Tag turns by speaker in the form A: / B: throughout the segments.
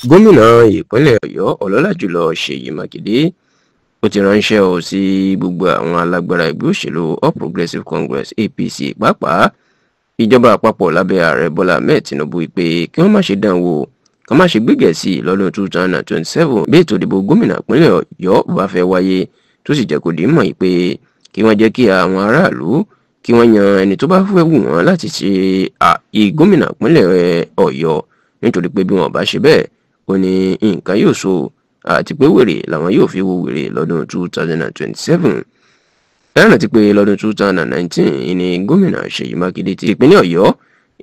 A: gómìnà ìpínlẹ̀ Ọ̀yọ́ ọlọ́lá jùlọ Ṣèyí Mákindé ó ti ránṣẹ́ sí gbogbo àwọn alágbára ẹgbẹ́ òṣèlú All Progressives Congress APC pàápàá ìjọba àpapọ̀ lábẹ́ ààrẹ Bọ́lá Ahmed Tinubu pé kí wọ́n má ṣe dán wò kí wọ́n má ṣe gbégbé sí lọ́dún 2027 bí ètò ìdìbò gómìnà ìpínlẹ̀ Ọ̀yọ́ bá fẹ́ wáyé tó sì jẹ́ kó di mọ̀ pé kí wọ́n jẹ́ kí àwọn aráàlú kí wọ́n yan ẹni tó bá fẹ́ wù wọ́n láti ṣe gómìnà ìpínlẹ̀ Ọ̀yọ́ nítorí pé bí wọ́n bá ṣe bẹ́ẹ̀ ó ní nǹkan yóò so àti pé wèrè làwọn yóò fi wo wèrè lọ́dún 2027. lẹ́yìn tí pé lọ́dún 2019 ni gómìnà Ṣèyí Mákindé ti ìpínlẹ̀ Ọ̀yọ́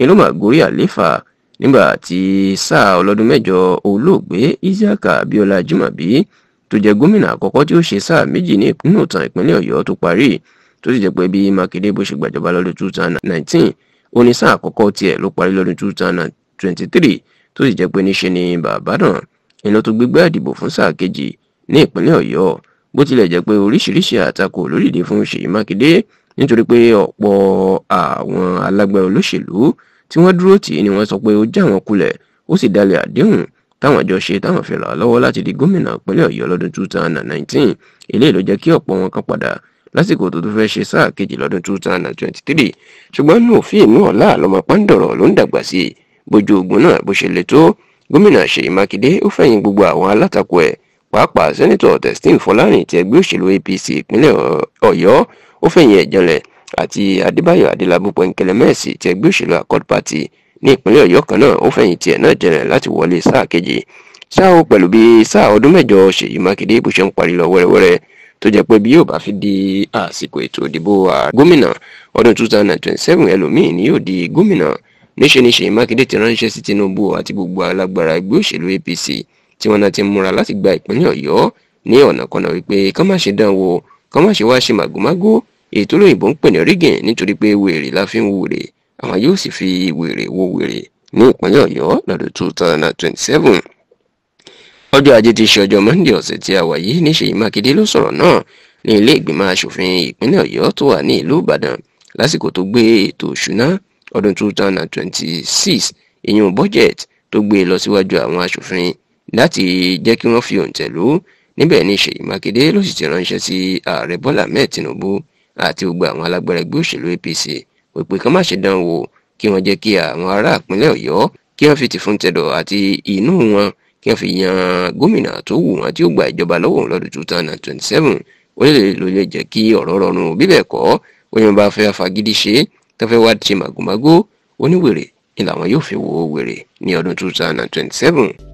A: ìlú màgórí àléfà nígbà tí sáà ọlọ́dún mẹ́jọ olóògbé Isiaka Abiola Ajimobi tó jẹ́ gómìnà àkọ́kọ́ tí ó ṣe sáà méjì ní ìpínlẹ̀ ọ̀tàn ìpínlẹ̀ Ọ̀yọ́ tó parí tó sì jẹ́ pé bí Mákindé bó ṣe gbàjọba lọ́dún 2019 ó ní sáà àkọ́kọ́ tiẹ̀ ló parí lọ́dún 2023 tó sì jẹ́ pé níṣe ni bàbá náà iná tó gbégbá ìdìbò fún sáà kejì ní ìpínlẹ̀ Ọ̀yọ́ bó tilẹ̀ jẹ́ pé oríṣiríṣi àtakò lórílẹ̀ fún Ṣèyí Mákindé nítorí pé ọ̀pọ̀ àwọn alágbára olóṣèlú tí wọ́n dúró tì í ni wọ́n sọ pé ó já wọn kulẹ̀ ó sì dalẹ̀ àdéhùn táwọn jọ ṣe táwọn fi ràn án lọ́wọ́ láti di gómìnà ìpínlẹ̀ Ọ̀yọ́ lọ́dún 2019 eléyìí ló jẹ́ kí ọ̀pọ̀ wọn kan padà lásìkò tó tún fẹ́ ṣe sáà kejì lọ́dún 2023 ṣùgbọ́n ní òfin inú ọ̀la lọ́mọ pàǹdọ̀rọ̀ ló ń dàgbà sí i bójú ogun náà bó ṣe le tó gómìnà Ṣèyí Mákindé ó fẹ̀yìn gbogbo àwọn alátakò ẹ̀ pàápàá sẹ́nitọ̀ Testim Fọlárìn ti ẹgbẹ́ òṣèlú APC ìpínlẹ̀ Ọ̀yọ́ ó fẹ̀yìn ẹ̀ janlẹ̀ àti Adébáyọ̀ Adélábù Pẹ̀nkẹ́lẹ́mẹ́sì ti ẹgbẹ́ òṣèlú Accord Party ní ìpínlẹ̀ Ọ̀yọ́ kan náà ó fẹ̀yìn tiẹ̀ náà janlẹ̀ láti wọlé sáà kejì ṣáà ó pẹ̀lú bí sáà ọdún mẹ́jọ Ṣèyí Mákindé bó ṣe ń parí lọ wẹ́rẹ́wẹ́rẹ́ tó jẹ́ pé bí yóò bá fi di àsìkò ètò ìdìbò gómìnà ọdún 2027 ẹlòmíín ni yóò di gómìnà níṣẹ́ ni Ṣèyí Mákindé ti ránṣẹ́ sí Tinubu àti gbogbo alágbára ẹgbẹ́ òṣèlú APC tí wọ́n náà ti múra láti gba ìpínlẹ̀ Ọ̀yọ́ ní ọ̀nàkọnà wípé kán má ṣe dán wò kán má ṣe wá ṣe màgòmágó èyí tó lóyìnbó ń pè ní rigging nítorí pé wèrè la fi ń wo wèrè àwọn yóò sì fi wèrè wo wèrè ní ìpínlẹ̀ Ọ̀yọ́ lọ́dún 2027. ọjọ́ ajé ti ṣe ọjọ́ Monday ọ̀sẹ̀ tí a wà yìí ní Ṣèyí Mákindé ló sọ̀rọ̀ náà ní ilé ìgbìmọ̀ asòfin ìpínlẹ̀ Ọ̀yọ́ tó wà ní ìlú Ìbàdàn lásìkò tó gbé ètò òṣùná ọdún 2026 ìyún budget tó gbé lọ síwájú àwọn asòfin láti jẹ́ kí wọ́n fi òǹtẹ̀ lù níbẹ̀ ní Ṣèyí Mákindé ló sì ti ránṣẹ́ sí ààrẹ Bọ́lá Ahmed Tinubu àti gbogbo àwọn alágbára ẹgbẹ́ òṣèlú APC wípé kán má ṣe dán wò kí wọ́n jẹ́ kí àwọn ará ìpínlẹ̀ Ọ̀yọ́ kí wọ́n fi tìfún tẹ̀dọ̀ àti inú wọn kí wọ́n fi yan gómìnà tó wù wọ́n tí ó gba ìjọba lọ́wọ́ lọ́dún 2027 ó lè jẹ́ kí ọ̀rọ̀ rọrùn bí bẹ́ẹ̀ kọ́ oyún bá fẹ́ fagídí ṣe tó fẹ́ wá ṣe màgòmágó oníwèrè ni làwọn yóò fi wo wèrè ní ọdún 2027.